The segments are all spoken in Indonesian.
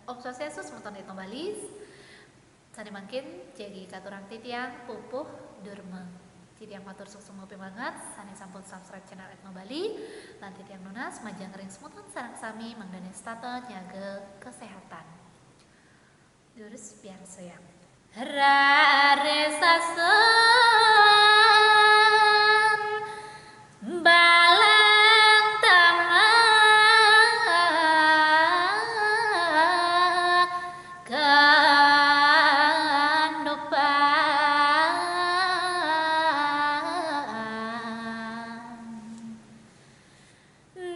Om Swastiastu, Semutan Itno Balis. Sani mangkin jadi katurang titiang pupuh durma. Titiang matur suksung ngopi banget. Sani sampun subscribe channel Etno Bali. Lan titiang nunas majang ring semutan sarang sami mangdane stata nyaga kesehatan. Terus biar sayang. Rare sasen balang tamak kandupan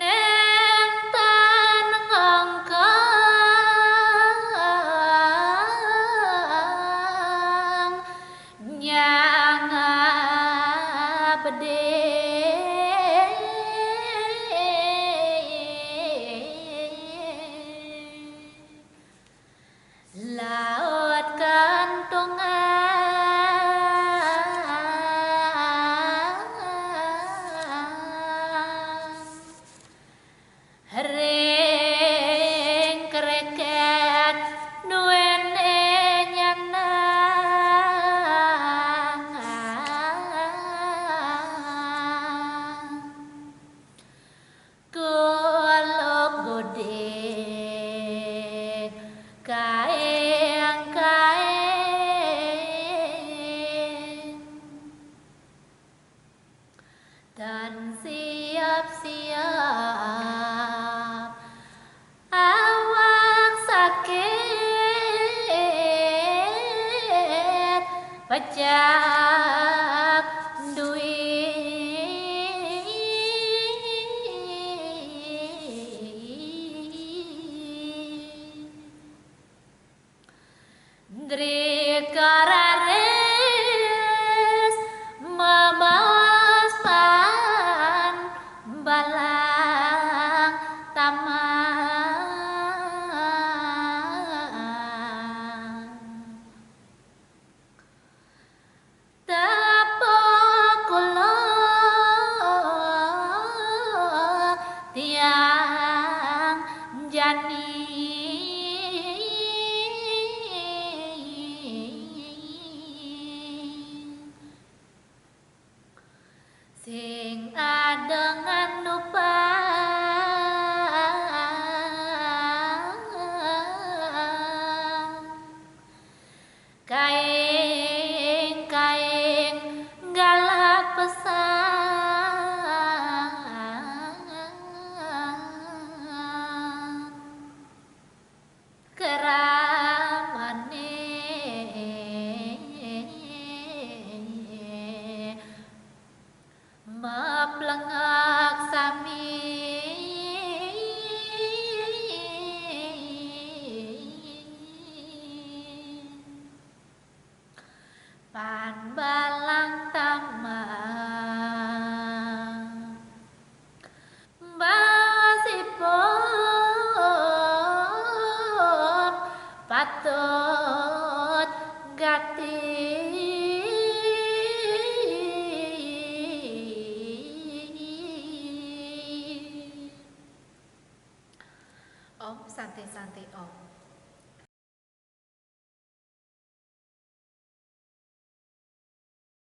nentan ngongkong nyanga bede laut kantongan ring kreket nuwene nyanang kuluk godeng kaeng-kaeng dan siap-siap awak sakit pecah duit Dri